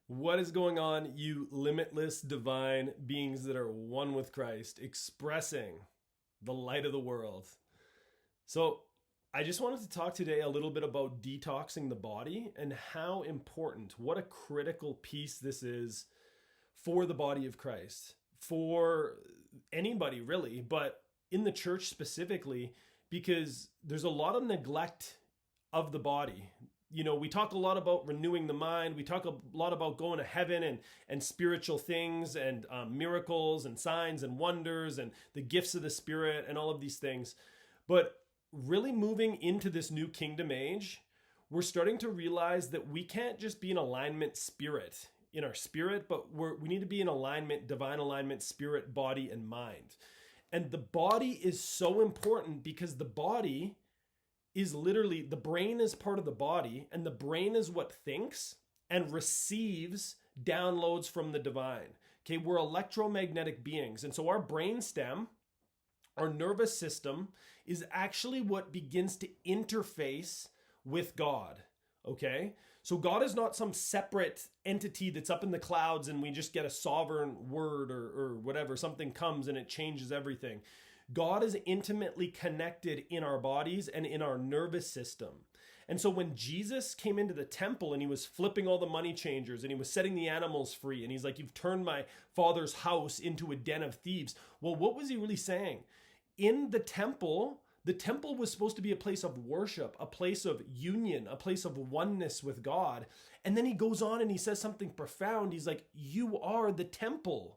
What is going on, you limitless divine beings that are one with Christ, expressing the light of the world? So, I just wanted to talk today a little bit about detoxing the body and how important, what a critical piece this is for the body of Christ, for anybody really, but in the church specifically, because there's a lot of neglect of the body. We talk a lot about renewing the mind. We talk a lot about going to heaven and spiritual things and miracles and signs and wonders and the gifts of the Spirit and all of these things. But really moving into this new kingdom age, we're starting to realize that we can't just be in alignment in our spirit, but we need to be in alignment, divine alignment, spirit, body, and mind. And the body is so important because the body is literally, the brain is part of the body, and the brain is what thinks and receives downloads from the divine. Okay, we're electromagnetic beings. And so our brain stem, our nervous system, is actually what begins to interface with God. Okay, so God is not some separate entity that's up in the clouds and we just get a sovereign word or whatever, something comes and it changes everything. God is intimately connected in our bodies and in our nervous system. And so when Jesus came into the temple and he was flipping all the money changers and he was setting the animals free and he's like, "You've turned my father's house into a den of thieves." Well, what was he really saying? In the temple was supposed to be a place of worship, a place of union, a place of oneness with God. And then he goes on and he says something profound. He's like, "You are the temple.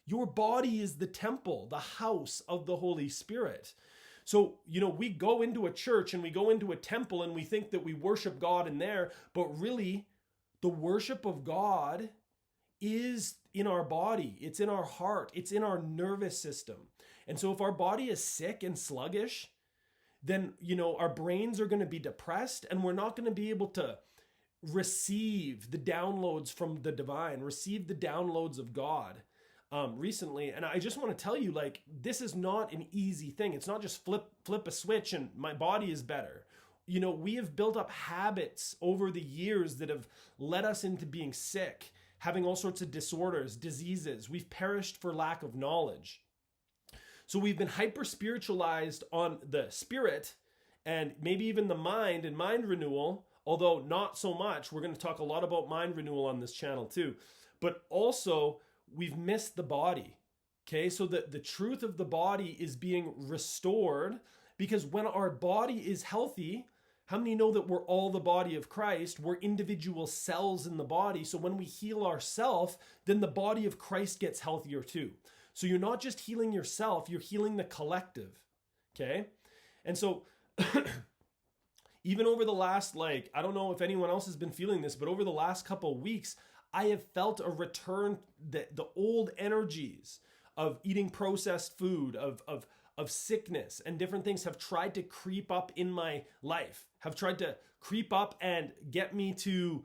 Your body is the temple, the house of the Holy Spirit." So, we go into a church and we go into a temple and we think that we worship God in there, but really the worship of God is in our body. It's in our heart. It's in our nervous system. And so if our body is sick and sluggish, then, our brains are going to be depressed and we're not going to be able to receive the downloads from the divine, receive the downloads of God. Recently, and I just want to tell you, this is not an easy thing. It's not just flip a switch and my body is better. We have built up habits over the years that have led us into being sick, having all sorts of disorders, diseases. We've perished for lack of knowledge. So we've been hyper spiritualized on the spirit and maybe even the mind and mind renewal, although not so much. We're going to talk a lot about mind renewal on this channel too, but also we've missed the body. Okay, so the truth of the body is being restored, because when our body is healthy, how many know that we're all the body of Christ? We're individual cells in the body. So when we heal ourselves, then the body of Christ gets healthier too. So you're not just healing yourself, you're healing the collective. Okay, and so even over the last, I don't know if anyone else has been feeling this, but over the last couple of weeks, I have felt a return, the old energies of eating processed food, of sickness and different things have tried to creep up in my life, have tried to creep up and get me to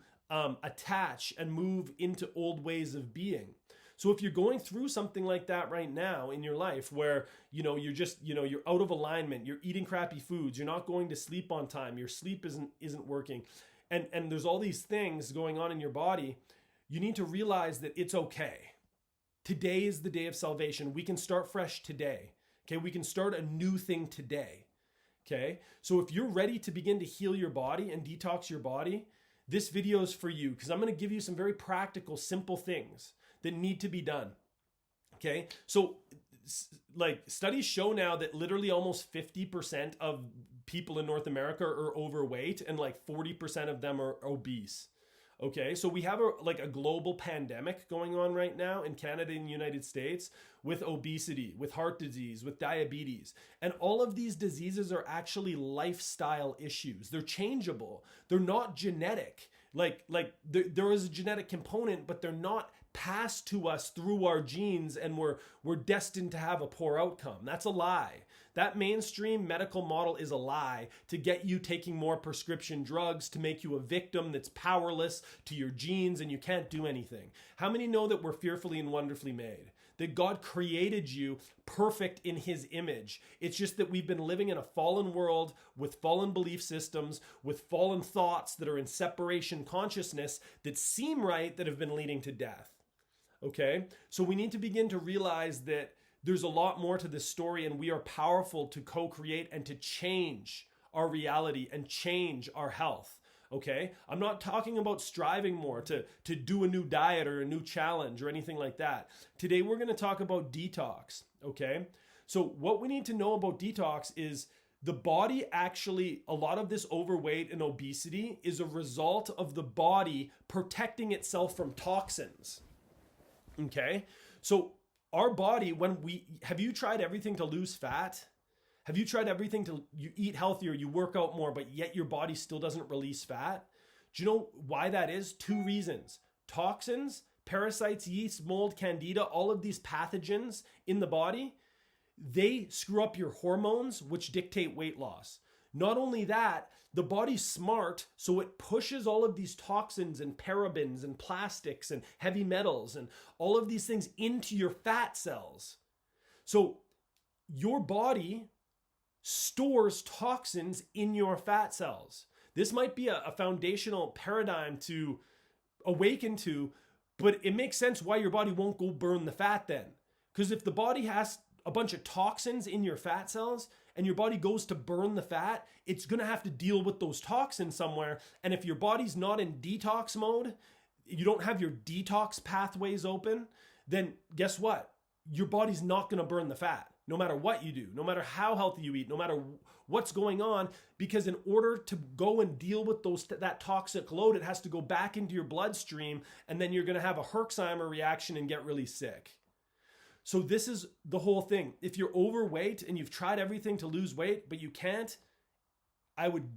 attach and move into old ways of being. So if you're going through something like that right now in your life where, you're just, you're out of alignment, you're eating crappy foods, you're not going to sleep on time, your sleep isn't working, and there's all these things going on in your body, you need to realize that it's okay. Today is the day of salvation. We can start fresh today. Okay, we can start a new thing today. Okay, so if you're ready to begin to heal your body and detox your body, this video is for you, because I'm going to give you some very practical, simple things that need to be done. Okay, so studies show now that literally almost 50% of people in North America are overweight and 40% of them are obese. Okay, so we have a global pandemic going on right now in Canada and the United States with obesity, with heart disease, with diabetes. And all of these diseases are actually lifestyle issues. They're changeable. They're not genetic. There is a genetic component, but they're not passed to us through our genes and we're destined to have a poor outcome. That's a lie. That mainstream medical model is a lie to get you taking more prescription drugs, to make you a victim that's powerless to your genes and you can't do anything. How many know that we're fearfully and wonderfully made? That God created you perfect in his image. It's just that we've been living in a fallen world with fallen belief systems, with fallen thoughts that are in separation consciousness that seem right, that have been leading to death. Okay? So we need to begin to realize that there's a lot more to this story, and we are powerful to co-create and to change our reality and change our health. Okay? I'm not talking about striving more to do a new diet or a new challenge or anything like that. Today we're going to talk about detox. Okay? So what we need to know about detox is the body actually, a lot of this overweight and obesity is a result of the body protecting itself from toxins. Okay? So our body, have you tried everything to lose fat? Have you tried everything you eat healthier, you work out more, but yet your body still doesn't release fat? Do you know why that is? 2 reasons. Toxins, parasites, yeast, mold, candida, all of these pathogens in the body, they screw up your hormones, which dictate weight loss. Not only that, the body's smart, so it pushes all of these toxins and parabens and plastics and heavy metals and all of these things into your fat cells. So your body stores toxins in your fat cells. This might be a foundational paradigm to awaken to, but it makes sense why your body won't go burn the fat then. Because if the body has a bunch of toxins in your fat cells and your body goes to burn the fat, it's going to have to deal with those toxins somewhere. And if your body's not in detox mode, you don't have your detox pathways open, then guess what? Your body's not going to burn the fat, no matter what you do, no matter how healthy you eat, no matter what's going on, because in order to go and deal with that toxic load, it has to go back into your bloodstream, and then you're going to have a Herxheimer reaction and get really sick. So this is the whole thing. If you're overweight and you've tried everything to lose weight, but you can't, I would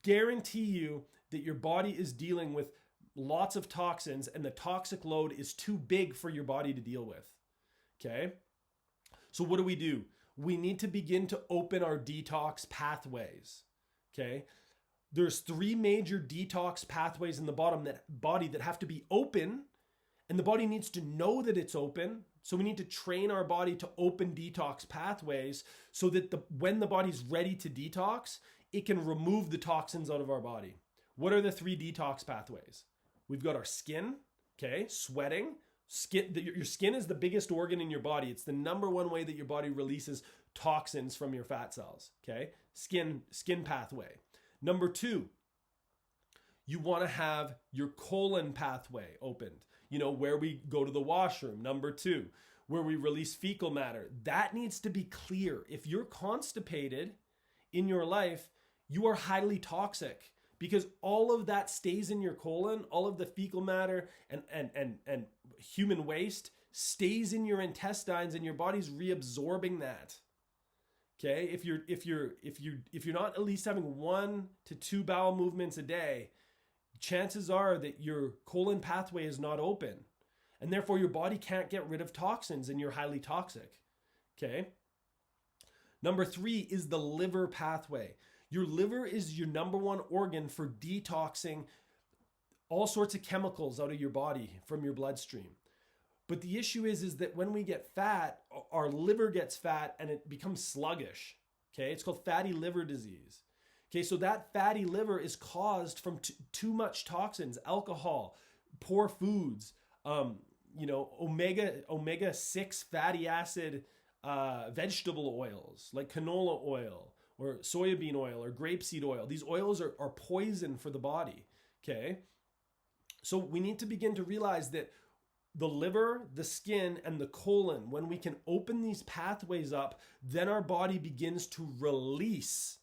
guarantee you that your body is dealing with lots of toxins and the toxic load is too big for your body to deal with. Okay? So what do? We need to begin to open our detox pathways. Okay? There's 3 major detox pathways in the body that have to be open, and the body needs to know that it's open. So we need to train our body to open detox pathways so that when the body's ready to detox, it can remove the toxins out of our body. What are the 3 detox pathways? We've got our skin, okay, sweating. Your skin is the biggest organ in your body. It's the number 1 way that your body releases toxins from your fat cells, okay? Skin pathway. Number 2, you want to have your colon pathway opened. You know, where we go to the washroom. Number 2, where we release fecal matter. That needs to be clear. If you're constipated in your life, you are highly toxic because all of that stays in your colon. All of the fecal matter and human waste stays in your intestines, and your body's reabsorbing that. Okay? If you're not at least having 1 to 2 bowel movements a day, chances are that your colon pathway is not open, and therefore your body can't get rid of toxins and you're highly toxic. Okay? Number 3 is the liver pathway. Your liver is your number 1 organ for detoxing all sorts of chemicals out of your body from your bloodstream. But the issue is that when we get fat, our liver gets fat and it becomes sluggish. Okay? It's called fatty liver disease. Okay, so that fatty liver is caused from too much toxins, alcohol, poor foods, omega-6 fatty acid vegetable oils like canola oil or soybean oil or grapeseed oil. These oils are poison for the body, okay? So we need to begin to realize that the liver, the skin, and the colon, when we can open these pathways up, then our body begins to release.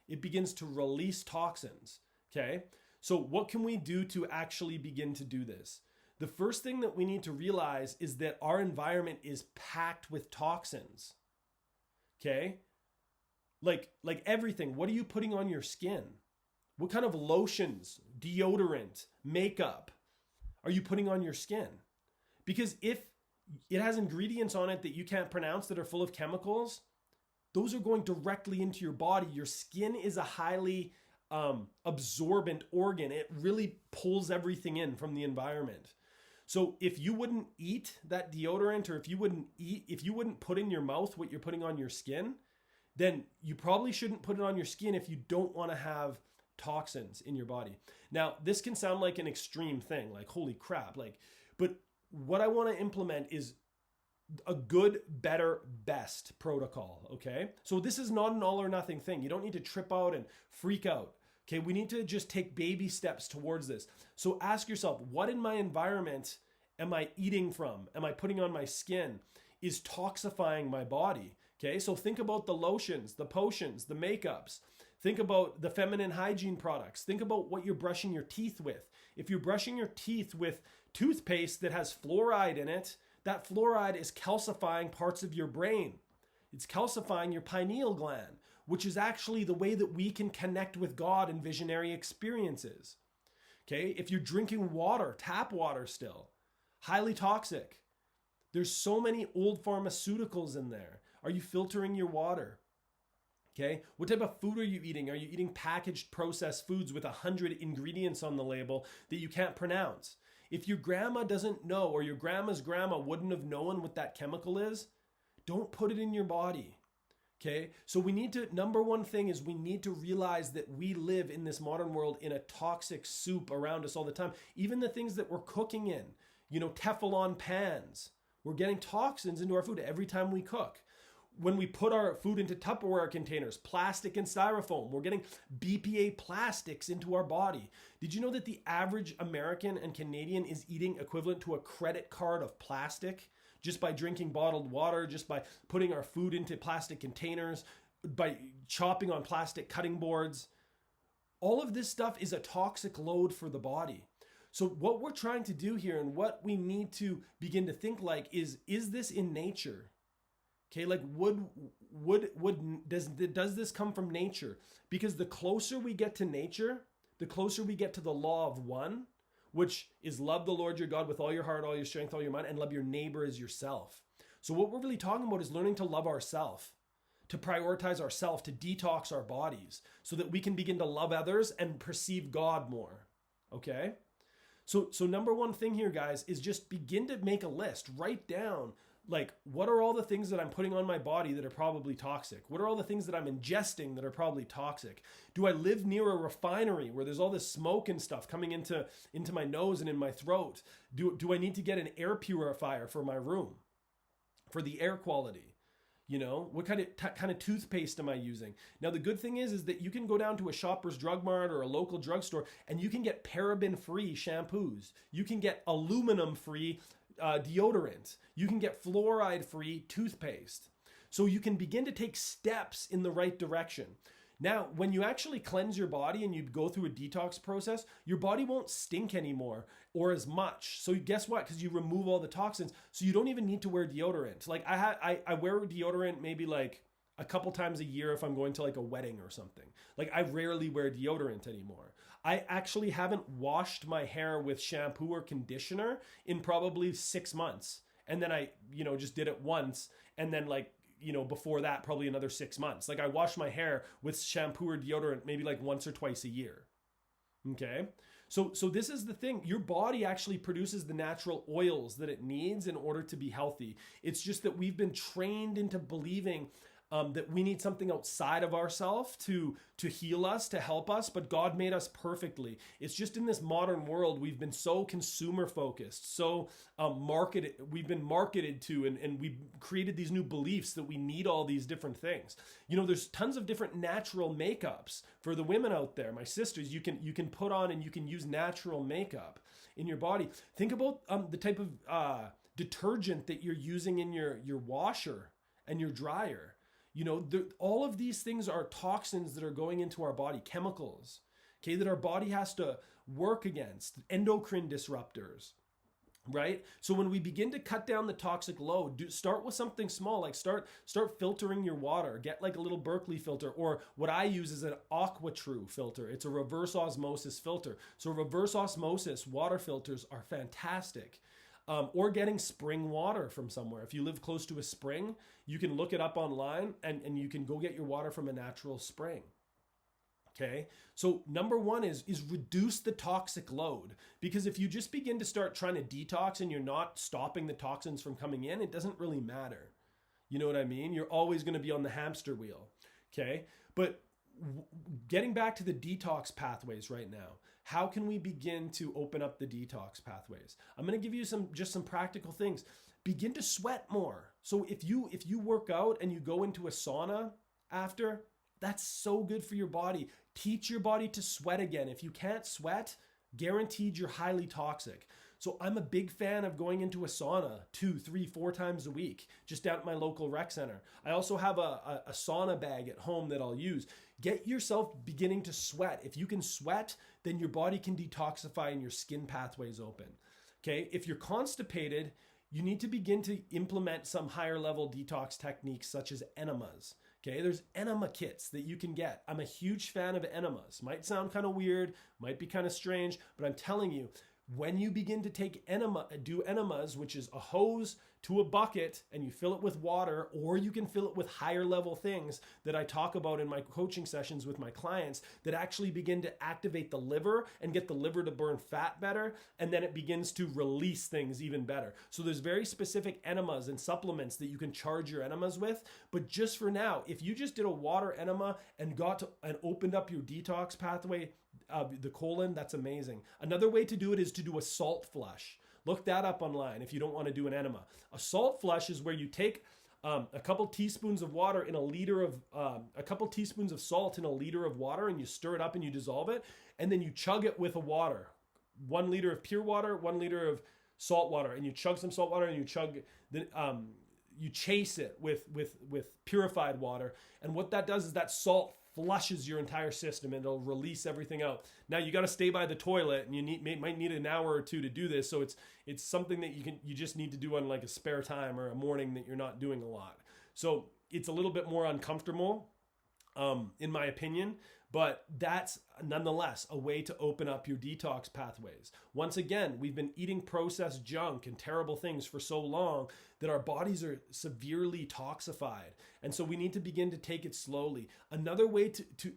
It begins to release toxins, okay? So what can we do to actually begin to do this? The first thing that we need to realize is that our environment is packed with toxins, okay? Like everything. What are you putting on your skin? What kind of lotions, deodorant, makeup are you putting on your skin? Because if it has ingredients on it that you can't pronounce that are full of chemicals, those are going directly into your body. Your skin is a highly absorbent organ. It really pulls everything in from the environment. So if you wouldn't eat that deodorant, or if you wouldn't put in your mouth what you're putting on your skin, then you probably shouldn't put it on your skin if you don't want to have toxins in your body. Now, this can sound like an extreme thing, like holy crap, but what I want to implement is a good, better, best protocol, okay? So this is not an all or nothing thing. You don't need to trip out and freak out, okay? We need to just take baby steps towards this. So ask yourself, what in my environment am I eating from? Am I putting on my skin? Is toxifying my body, okay? So think about the lotions, the potions, the makeups. Think about the feminine hygiene products. Think about what you're brushing your teeth with. If you're brushing your teeth with toothpaste that has fluoride in it, that fluoride is calcifying parts of your brain. It's calcifying your pineal gland, which is actually the way that we can connect with God in visionary experiences. Okay, if you're drinking water, tap water still, highly toxic. There's so many old pharmaceuticals in there. Are you filtering your water? Okay, what type of food are you eating? Are you eating packaged processed foods with 100 ingredients on the label that you can't pronounce? If your grandma doesn't know, or your grandma's grandma wouldn't have known what that chemical is, don't put it in your body. Okay, so number one thing is we need to realize that we live in this modern world in a toxic soup around us all the time. Even the things that we're cooking in, Teflon pans, we're getting toxins into our food every time we cook. When we put our food into Tupperware containers, plastic and styrofoam, we're getting BPA plastics into our body. Did you know that the average American and Canadian is eating equivalent to a credit card of plastic just by drinking bottled water, just by putting our food into plastic containers, by chopping on plastic cutting boards? All of this stuff is a toxic load for the body. So what we're trying to do here, and what we need to begin to think like, is this in nature? Okay, like does this come from nature? Because the closer we get to nature, the closer we get to the law of one, which is love the Lord your God with all your heart, all your strength, all your mind, and love your neighbor as yourself. So what we're really talking about is learning to love ourselves, to prioritize ourselves, to detox our bodies, so that we can begin to love others and perceive God more. Okay? So number one thing here, guys, is just begin to make a list. Write down, what are all the things that I'm putting on my body that are probably toxic? What are all the things that I'm ingesting that are probably toxic? Do I live near a refinery where there's all this smoke and stuff coming into my nose and in my throat? Do I need to get an air purifier for my room, for the air quality? What kind of toothpaste am I using? Now, the good thing is that you can go down to a Shoppers Drug Mart or a local drugstore and you can get paraben-free shampoos. You can get aluminum-free deodorant. You can get fluoride-free toothpaste. So you can begin to take steps in the right direction. Now, when you actually cleanse your body and you go through a detox process, your body won't stink anymore or as much. So guess what? Because you remove all the toxins, so you don't even need to wear deodorant. I wear deodorant maybe a couple times a year if I'm going to a wedding or something. I rarely wear deodorant anymore. I actually haven't washed my hair with shampoo or conditioner in probably 6 months. And then I, just did it once. And then before that, probably another 6 months. I wash my hair with shampoo or deodorant maybe once or twice a year. Okay. So this is the thing. Your body actually produces the natural oils that it needs in order to be healthy. It's just that we've been trained into believing that we need something outside of ourselves to heal us, to help us, but God made us perfectly. It's just in this modern world, we've been so consumer focused, so we've been marketed to, and we've created these new beliefs that we need all these different things. There's tons of different natural makeups for the women out there. My sisters, you can put on and you can use natural makeup in your body. Think about the type of detergent that you're using in your washer and your dryer. All of these things are toxins that are going into our body, chemicals, okay, that our body has to work against, endocrine disruptors, right? So when we begin to cut down the toxic load, start with something small, start filtering your water. Get a little Berkeley filter, or what I use is an AquaTrue filter. It's a reverse osmosis filter. So reverse osmosis water filters are fantastic. or getting spring water from somewhere. If you live close to a spring, you can look it up online and you can go get your water from a natural spring. Okay, so number one is reduce the toxic load, because if you just begin to start trying to detox and you're not stopping the toxins from coming in, it doesn't really matter. You know what I mean? You're always going to be on the hamster wheel. Okay, but getting back to the detox pathways right now, how can we begin to open up the detox pathways? I'm going to give you some practical things. Begin to sweat more. So if you work out and you go into a sauna after, that's so good for your body. Teach your body to sweat again. If you can't sweat, guaranteed you're highly toxic. So I'm a big fan of going into a sauna 2, 3, 4 times a week, just down at my local rec center. I also have a sauna bag at home that I'll use. Get yourself beginning to sweat. If you can sweat, then your body can detoxify and your skin pathways open. Okay, if you're constipated, you need to begin to implement some higher level detox techniques such as enemas. Okay, there's enema kits that you can get. I'm a huge fan of enemas. Might sound kind of weird, might be kind of strange, but I'm telling you, when you begin to do enemas, which is a hose to a bucket and you fill it with water, or you can fill it with higher level things that I talk about in my coaching sessions with my clients that actually begin to activate the liver and get the liver to burn fat better, and then it begins to release things even better. So there's very specific enemas and supplements that you can charge your enemas with, but just for now, if you just did a water enema and opened up your detox pathway, the colon, that's amazing. Another way to do it is to do a salt flush. Look that up online if you don't want to do an enema. A salt flush is where you take a couple teaspoons of water in a couple teaspoons of salt in a liter of water, and you stir it up and you dissolve it, and then you chug it with a water. 1 liter of pure water, 1 liter of salt water, and you chug some salt water and you chase it with purified water. And what that does is that salt flushes your entire system and it'll release everything out. Now you got to stay by the toilet, and you might need an hour or two to do this. So it's something that you just need to do on like a spare time or a morning that you're not doing a lot. So it's a little bit more uncomfortable, in my opinion, but that's nonetheless a way to open up your detox pathways. Once again, we've been eating processed junk and terrible things for so long that our bodies are severely toxified. And so we need to begin to take it slowly. Another way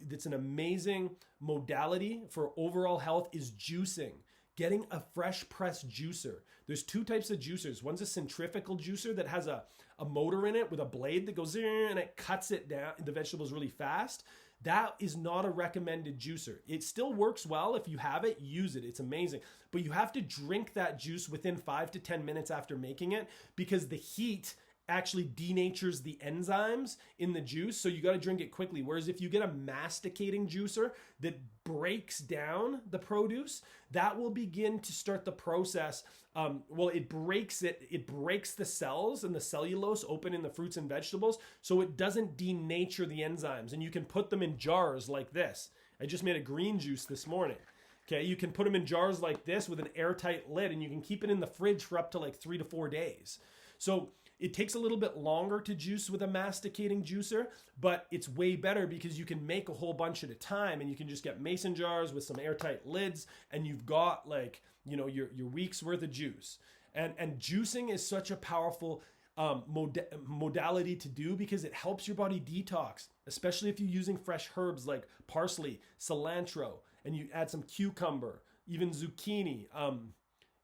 that's an amazing modality for overall health is juicing. Getting a fresh press juicer. There's 2 types of juicers. One's a centrifugal juicer that has a motor in it with a blade that goes and it cuts it down, the vegetables really fast. That is not a recommended juicer. It still works well. If you have it, use it. It's amazing. But you have to drink that juice within 5 to 10 minutes after making it, because the heat actually denatures the enzymes in the juice. So you got to drink it quickly. Whereas if you get a masticating juicer that breaks down the produce, that will begin to start the process. It breaks the cells and the cellulose open in the fruits and vegetables, so it doesn't denature the enzymes. And you can put them in jars like this. I just made a green juice this morning. Okay, you can put them in jars like this with an airtight lid, and you can keep it in the fridge for up to like 3 to 4 days. So it takes a little bit longer to juice with a masticating juicer, but it's way better because you can make a whole bunch at a time, and you can just get mason jars with some airtight lids, and you've got your week's worth of juice. And juicing is such a powerful modality to do because it helps your body detox, especially if you're using fresh herbs like parsley, cilantro, and you add some cucumber, even zucchini,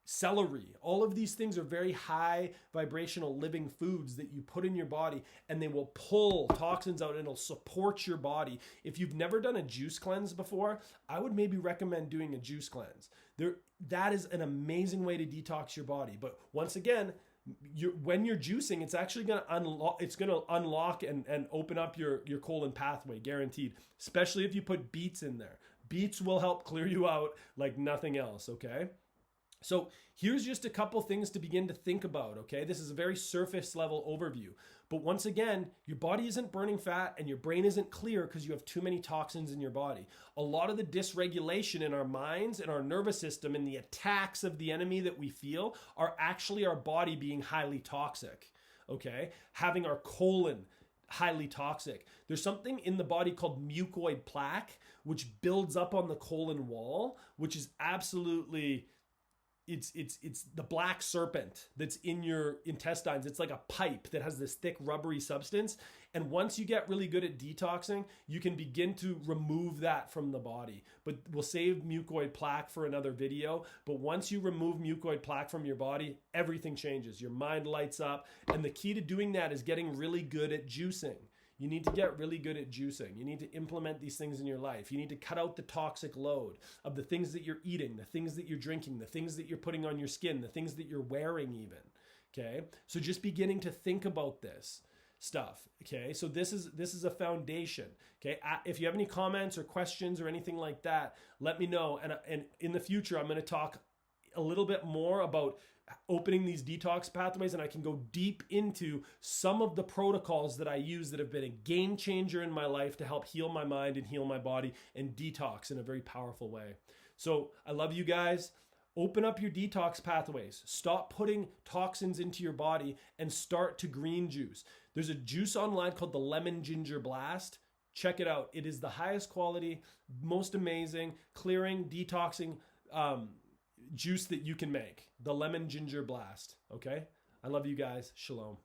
celery. All of these things are very high vibrational living foods that you put in your body, and they will pull toxins out and it'll support your body. If you've never done a juice cleanse before, I would maybe recommend doing a juice cleanse. That is an amazing way to detox your body. But once again, when you're juicing, it's actually going to unlock and open up your colon pathway, guaranteed, especially if you put beets in there. Beets will help clear you out like nothing else, okay? So here's just a couple things to begin to think about, okay? This is a very surface level overview. But once again, your body isn't burning fat and your brain isn't clear because you have too many toxins in your body. A lot of the dysregulation in our minds and our nervous system and the attacks of the enemy that we feel are actually our body being highly toxic, okay? Having our colon highly toxic. There's something in the body called mucoid plaque, which builds up on the colon wall, which is absolutely it's the black serpent that's in your intestines. It's like a pipe that has this thick rubbery substance. And once you get really good at detoxing, you can begin to remove that from the body. But we'll save mucoid plaque for another video. But once you remove mucoid plaque from your body, everything changes. Your mind lights up. And the key to doing that is getting really good at juicing. You need to get really good at juicing. You need to implement these things in your life. You need to cut out the toxic load of the things that you're eating, the things that you're drinking, the things that you're putting on your skin, the things that you're wearing even. Okay? So just beginning to think about this stuff. Okay? So this is a foundation. Okay? If you have any comments or questions or anything like that, let me know. And in the future, I'm going to talk a little bit more about opening these detox pathways, and I can go deep into some of the protocols that I use that have been a game changer in my life to help heal my mind and heal my body and detox in a very powerful way. So I love you guys. Open up your detox pathways. Stop putting toxins into your body and start to green juice. There's a juice online called the Lemon Ginger Blast. Check it out. It is the highest quality, most amazing, clearing, detoxing juice that you can make. The Lemon Ginger Blast. Okay? I love you guys. Shalom.